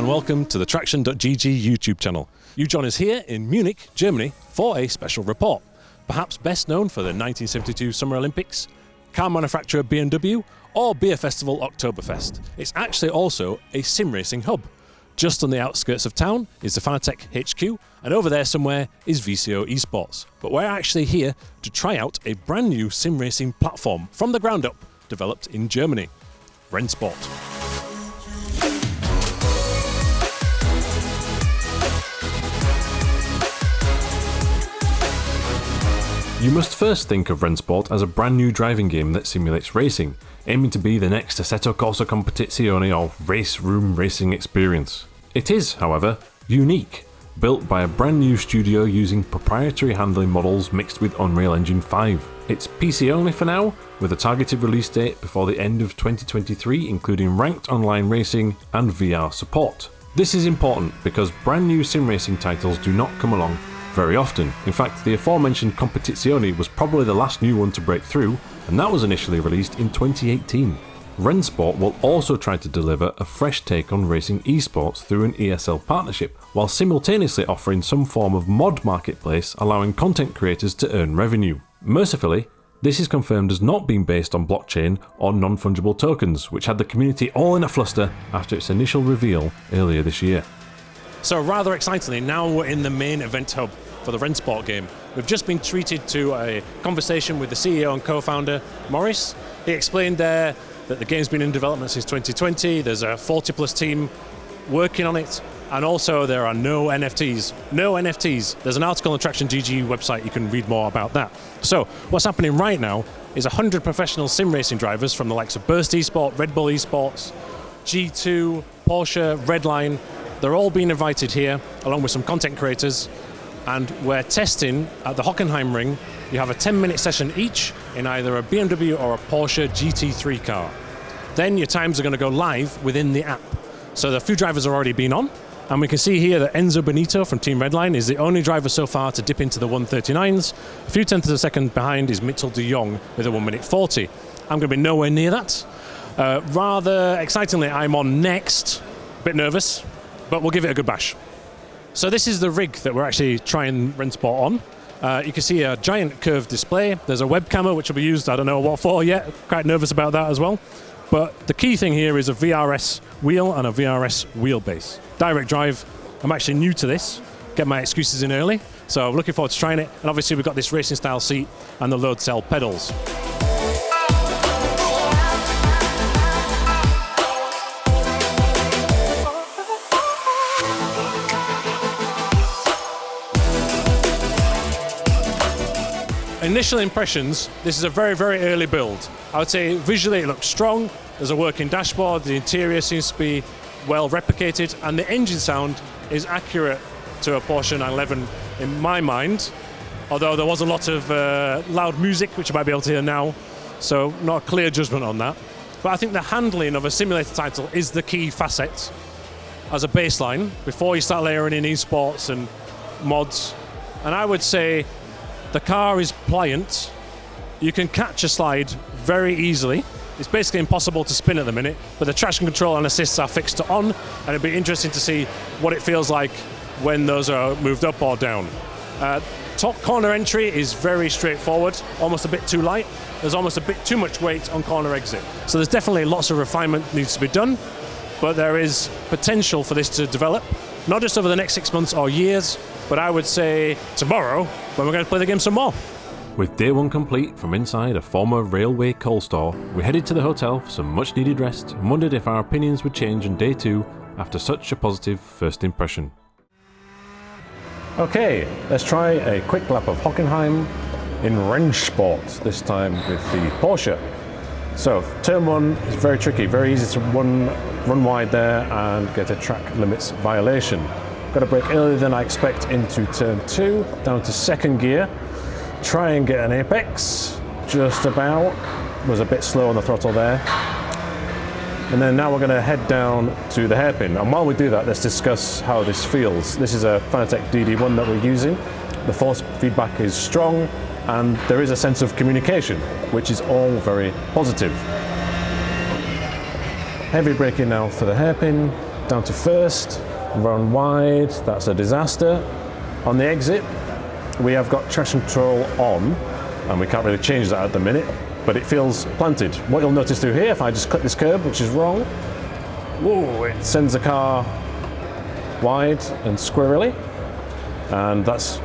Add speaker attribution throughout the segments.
Speaker 1: and welcome to the TraxionGG YouTube channel. You join us here in Munich, Germany for a special report. Perhaps best known for the 1972 Summer Olympics, car manufacturer BMW, or beer festival Oktoberfest. It's actually also a sim racing hub. Just on the outskirts of town is the Fanatec HQ, and over there somewhere is VCO Esports. But we're actually here to try out a brand new sim racing platform from the ground up, developed in Germany, Rennsport. You must first think of Rennsport as a brand new driving game that simulates racing, aiming to be the next Assetto Corsa Competizione or race room racing experience. It is, however, unique, built by a brand new studio using proprietary handling models mixed with Unreal Engine 5. It's PC only for now, with a targeted release date before the end of 2023, including ranked online racing and VR support. This is important because brand new sim racing titles do not come along very often. In fact, the aforementioned Competizione was probably the last new one to break through, and that was initially released in 2018. Rennsport will also try to deliver a fresh take on racing esports through an ESL partnership, while simultaneously offering some form of mod marketplace allowing content creators to earn revenue. Mercifully, this is confirmed as not being based on blockchain or non-fungible tokens, which had the community all in a fluster after its initial reveal earlier this year. So rather excitingly, now we're in the main event hub for the Rennsport game. We've just been treated to a conversation with the CEO and co-founder, Maurice. He explained there that the game's been in development since 2020, there's a 40-plus team working on it, and also there are no NFTs. No NFTs. There's an article on the TraxionGG website, you can read more about that. So what's happening right now is 100 professional sim racing drivers from the likes of Burst Esport, Red Bull Esports, G2, Porsche, Redline. They're all being invited here, along with some content creators, and we're testing at the Hockenheimring. You have a 10-minute session each in either a BMW or a Porsche GT3 car. Then your times are going to go live within the app. So the few drivers have already been on, and we can see here that Enzo Benito from Team Redline is the only driver so far to dip into the 139s. A few tenths of a second behind is Mitchell de Jong with a 1:40. I'm going to be nowhere near that. Rather excitingly, I'm on next. A bit nervous, but we'll give it a good bash. So this is the rig that we're actually trying Rennsport on. You can see a giant curved display. There's a webcam which will be used, I don't know what for yet. Quite nervous about that as well. But the key thing here is a VRS wheel and a VRS wheelbase. Direct drive, I'm actually new to this. Get my excuses in early. So looking forward to trying it. And obviously we've got this racing style seat and the load cell pedals. Initial impressions, this is a very, very early build. I would say visually it looks strong, there's a working dashboard, the interior seems to be well replicated, and the engine sound is accurate to a Porsche 911 in my mind, although there was a lot of loud music, which you might be able to hear now, so not a clear judgment on that. But I think the handling of a simulator title is the key facet as a baseline, before you start layering in esports and mods. And I would say the car is pliant. You can catch a slide very easily. It's basically impossible to spin at the minute, but the traction control and assists are fixed to on, and it'd be interesting to see what it feels like when those are moved up or down. Top corner entry is very straightforward, almost a bit too light. There's almost a bit too much weight on corner exit. So there's definitely lots of refinement needs to be done, but there is potential for this to develop, not just over the next 6 months or years, but I would say tomorrow, when we're going to play the game some more.
Speaker 2: With day one complete from inside a former railway coal store, we headed to the hotel for some much needed rest and wondered if our opinions would change on day two after such a positive first impression.
Speaker 3: Okay, let's try a quick lap of Hockenheim in Rennsport, this time with the Porsche. So, turn one is very tricky, very easy to run wide there and get a track limits violation. Got to brake earlier than I expect into turn two, down to second gear. Try and get an apex, just about. Was a bit slow on the throttle there. And then now we're going to head down to the hairpin. And while we do that, let's discuss how this feels. This is a Fanatec DD1 that we're using. The force feedback is strong, and there is a sense of communication, which is all very positive. Heavy braking now for the hairpin. down to first, run wide, that's a disaster. On the exit, we have got traction control on, and we can't really change that at the minute, but it feels planted. What you'll notice through here, if I just click this curb, which is wrong, whoa, it sends the car wide and squirrely, and that's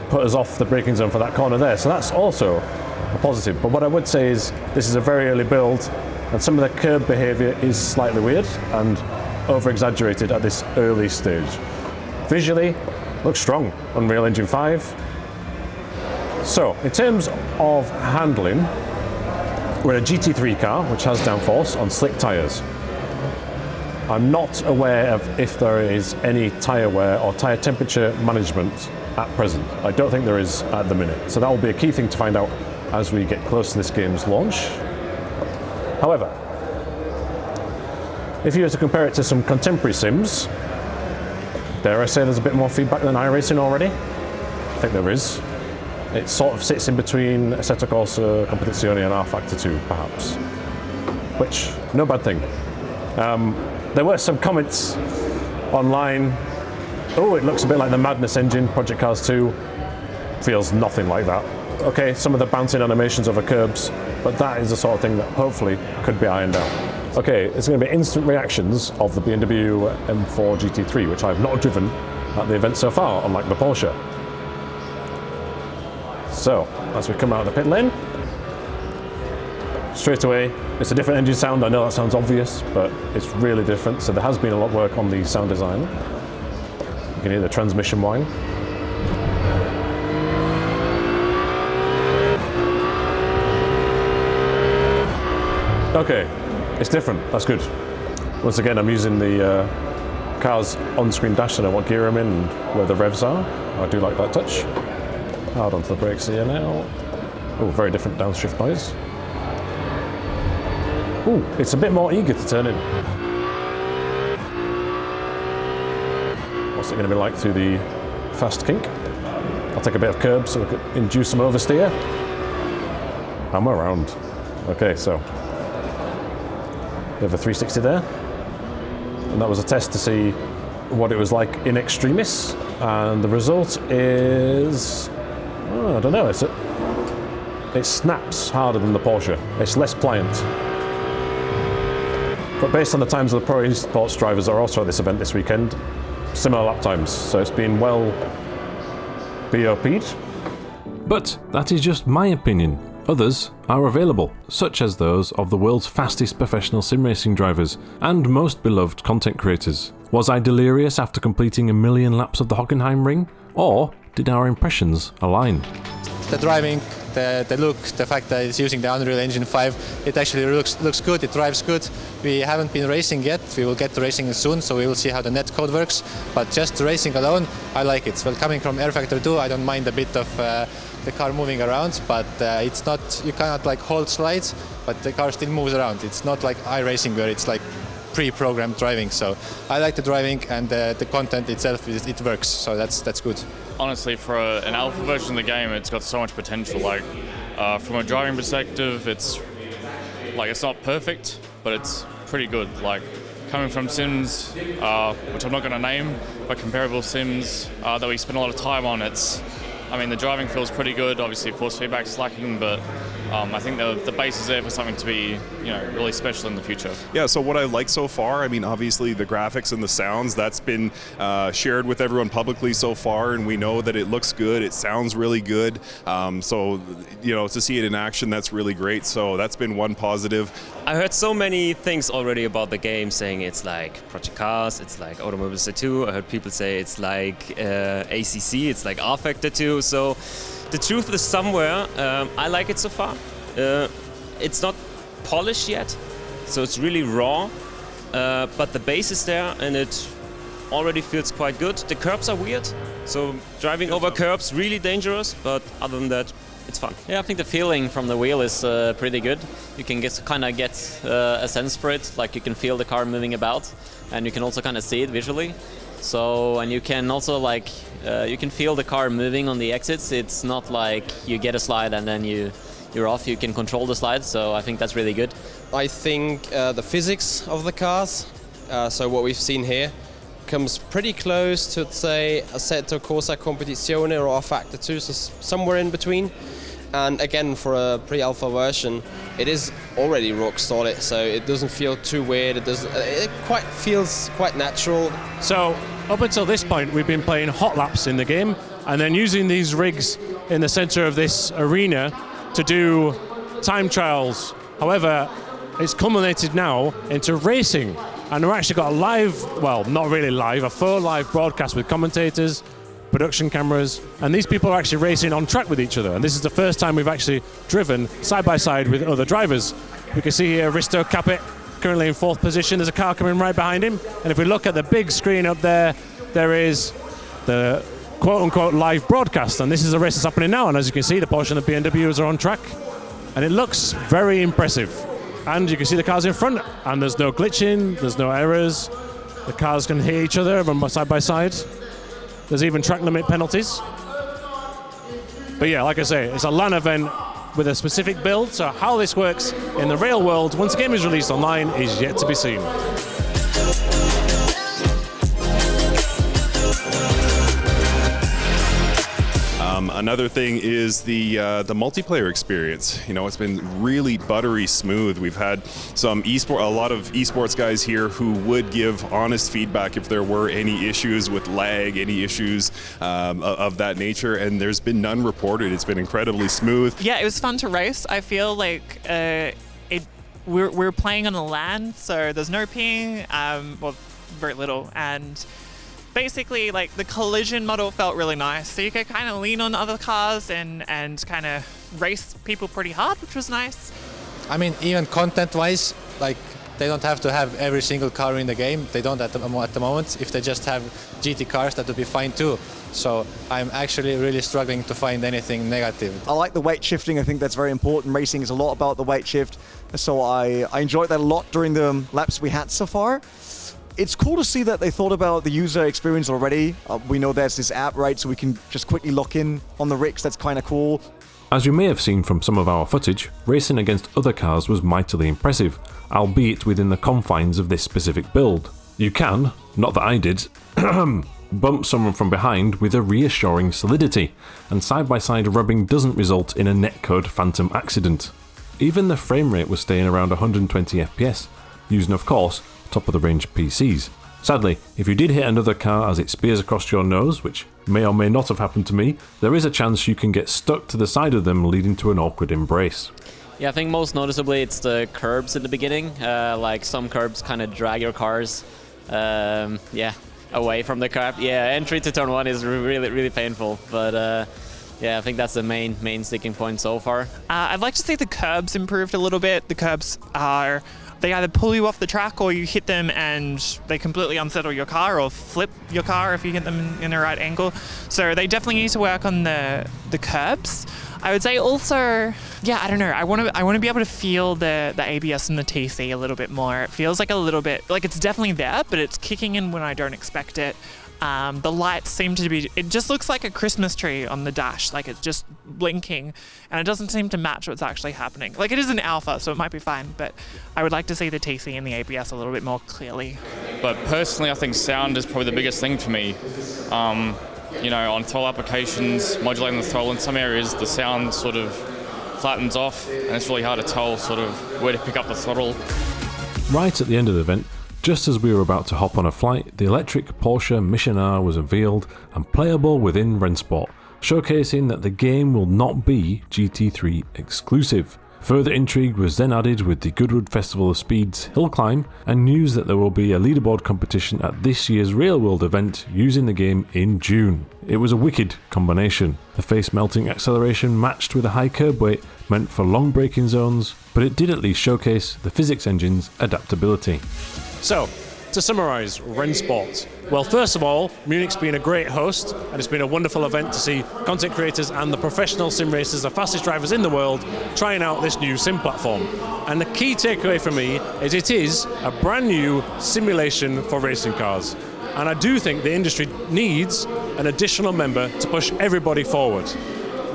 Speaker 3: put us off the braking zone for that corner there. So that's also a positive. But what I would say is this is a very early build, and some of the curb behaviour is slightly weird and over-exaggerated at this early stage. Visually, looks strong, Unreal Engine 5. So, in terms of handling, we're in a GT3 car, which has downforce on slick tyres. I'm not aware of if there is any tyre wear or tyre temperature management at present. I don't think there is at the minute. So that will be a key thing to find out as we get close to this game's launch. However, if you were to compare it to some contemporary sims, dare I say there's a bit more feedback than iRacing already? I think there is. It sort of sits in between Assetto Corsa Competizione and R Factor 2, perhaps. Which, no bad thing. There were some comments online. Oh, it looks a bit like the Madness engine, Project Cars 2. Feels nothing like that. Okay, some of the bouncing animations over curbs, but that is the sort of thing that hopefully could be ironed out. Okay, it's going to be instant reactions of the BMW M4 GT3, which I've not driven at the event so far, unlike the Porsche. So, as we come out of the pit lane, straight away, it's a different engine sound. I know that sounds obvious, but it's really different. So there has been a lot of work on the sound design. You can hear the transmission whine. Okay, it's different. That's good. Once again, I'm using the car's on-screen dash to know what gear I'm in and where the revs are. I do like that touch. Hard onto the brakes here now. Oh, very different downshift noise. Ooh, it's a bit more eager to turn in. What's it going to be like through the fast kink? I'll take a bit of curb so we could induce some oversteer. And we're around. Okay, so we have a 360 there. And that was a test to see what it was like in extremis. And the result is, I don't know, it snaps harder than the Porsche. It's less pliant. But based on the times of the Pro Esports drivers that are also at this event this weekend, similar lap times. So it's been well BOP'd.
Speaker 2: But that is just my opinion. Others are available, such as those of the world's fastest professional sim racing drivers and most beloved content creators. Was I delirious after completing 1 million laps of the Hockenheimring? Or did our impressions align?
Speaker 4: The driving, the look, the fact that it's using the Unreal Engine 5, it actually looks good, it drives good. We haven't been racing yet, we will get to racing soon, so we will see how the net code works. But just racing alone, I like it. Well, coming from R Factor 2, I don't mind a bit of the car moving around, but it's not, you cannot like hold slides, but the car still moves around. It's not like iRacing where it's like pre-programmed driving. So I like the driving, and the content itself, it works, so that's good.
Speaker 5: Honestly, for an alpha version of the game, it's got so much potential. Like, from a driving perspective, it's not perfect, but it's pretty good. Like, coming from sims, which I'm not going to name, but comparable sims that we spend a lot of time on, the driving feels pretty good. Obviously, force feedback's lacking, but I think the base is there for something to be, really special in the future.
Speaker 6: Yeah, so what I like so far, obviously the graphics and the sounds, that's been shared with everyone publicly so far, and we know that it looks good, it sounds really good. So, to see it in action, that's really great. So that's been one positive.
Speaker 7: I heard so many things already about the game, saying it's like Project Cars, it's like Automobiles 2. I heard people say it's like ACC, it's like R Factor 2. So the truth is somewhere. I like it so far. It's not polished yet, so it's really raw, but the base is there and it already feels quite good. The curbs are weird, so driving over curbs really dangerous, but other than that, it's fun.
Speaker 8: Yeah, I think the feeling from the wheel is pretty good. You can kind of get a sense for it, like you can feel the car moving about, and you can also kind of see it visually. So, and you can also you can feel the car moving on the exits. It's not like you get a slide and then you're off. You can control the slide, so I think that's really good.
Speaker 9: I think the physics of the cars so what we've seen here comes pretty close to, say, Assetto Corsa Competizione or Factor 2, so somewhere in between. And again, for a pre-alpha version, it is already rock solid, so it doesn't feel too weird. It feels quite natural.
Speaker 3: So up until this point, we've been playing hot laps in the game, and then using these rigs in the center of this arena to do time trials. However, it's culminated now into racing, and we've actually got a live, well, not really live, a full live broadcast with commentators, production cameras, and these people are actually racing on track with each other. And this is the first time we've actually driven side by side with other drivers. We can see here Risto Capet currently in 4th position. There's a car coming right behind him, and if we look at the big screen up there, there is the quote-unquote live broadcast, and this is the race that's happening now. And as you can see, the Porsche and the BMWs are on track, and it looks very impressive. And you can see the cars in front, and there's no glitching, there's no errors. The cars can hit each other, run side by side. There's even track limit penalties. But yeah, like I say, it's a LAN event with a specific build, so how this works in the real world once the game is released online is yet to be seen.
Speaker 6: Another thing is the multiplayer experience. You know, it's been really buttery smooth. We've had a lot of esports guys here who would give honest feedback if there were any issues with lag, any issues of that nature, and there's been none reported. It's been incredibly smooth.
Speaker 10: Yeah, it was fun to race. I feel like we're playing on a LAN, so there's no ping, well, very little, and basically, like, the collision model felt really nice, so you could kind of lean on other cars and kind of race people pretty hard, which was nice.
Speaker 4: I mean, even content-wise, like, they don't have to have every single car in the game. They don't at the moment. If they just have GT cars, that would be fine too. So I'm actually really struggling to find anything negative.
Speaker 11: I like the weight shifting. I think that's very important. Racing is a lot about the weight shift. So I enjoyed that a lot during the laps we had so far. It's cool to see that they thought about the user experience already. We know there's this app, right, so we can just quickly lock in on the rigs. That's kind of cool.
Speaker 2: As you may have seen from some of our footage, racing against other cars was mightily impressive, albeit within the confines of this specific build. You can, not that I did, bump someone from behind with a reassuring solidity, and side-by-side rubbing doesn't result in a netcode phantom accident. Even the frame rate was staying around 120 FPS, using of course top of the range PCs. Sadly, if you did hit another car as it spears across your nose, which may or may not have happened to me, there is a chance you can get stuck to the side of them, leading to an awkward embrace.
Speaker 8: Yeah, I think most noticeably it's the curbs in the beginning. Like some curbs kind of drag your cars away from the curb. Yeah, entry to turn 1 is really painful, but yeah, I think that's the main sticking point so far.
Speaker 10: I'd like to see the curbs improved a little bit. The curbs they either pull you off the track or you hit them and they completely unsettle your car or flip your car if you hit them in the right angle. So they definitely need to work on the curbs. I would say also, yeah, I don't know. I want to be able to feel the ABS and the TC a little bit more. It feels like a little bit like it's definitely there, but it's kicking in when I don't expect it. The lights seem to be, it just looks like a Christmas tree on the dash, like it's just blinking, and it doesn't seem to match what's actually happening. Like, it is an alpha, so it might be fine, but I would like to see the TC and the ABS a little bit more clearly.
Speaker 5: But personally, I think sound is probably the biggest thing for me. You know, on throttle applications, modulating the throttle in some areas, the sound sort of flattens off, and it's really hard to tell sort of where to pick up the throttle.
Speaker 2: Right at the end of the event, just as we were about to hop on a flight, the electric Porsche Mission R was unveiled and playable within Rennsport, showcasing that the game will not be GT3 exclusive. Further intrigue was then added with the Goodwood Festival of Speed's Hillclimb, and news that there will be a leaderboard competition at this year's real-world event using the game in June. It was a wicked combination. The face-melting acceleration matched with a high curb weight meant for long braking zones, but it did at least showcase the physics engine's adaptability.
Speaker 3: So, to summarise Rennsport, well, first of all, Munich's been a great host, and it's been a wonderful event to see content creators and the professional sim racers, the fastest drivers in the world, trying out this new sim platform. And the key takeaway for me is it is a brand new simulation for racing cars. And I do think the industry needs an additional member to push everybody forward.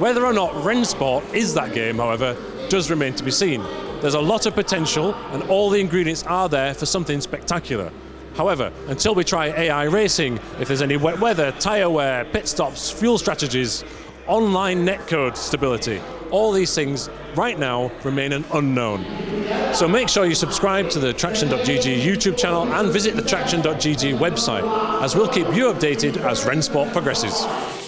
Speaker 3: Whether or not Rennsport is that game, however, does remain to be seen. There's a lot of potential, and all the ingredients are there for something spectacular.
Speaker 2: However, until we try AI racing, if there's any wet weather, tyre wear, pit stops, fuel strategies, online netcode stability, all these things right now remain an unknown. So make sure you subscribe to the TraxionGG YouTube channel and visit the TraxionGG website, as we'll keep you updated as Rennsport progresses.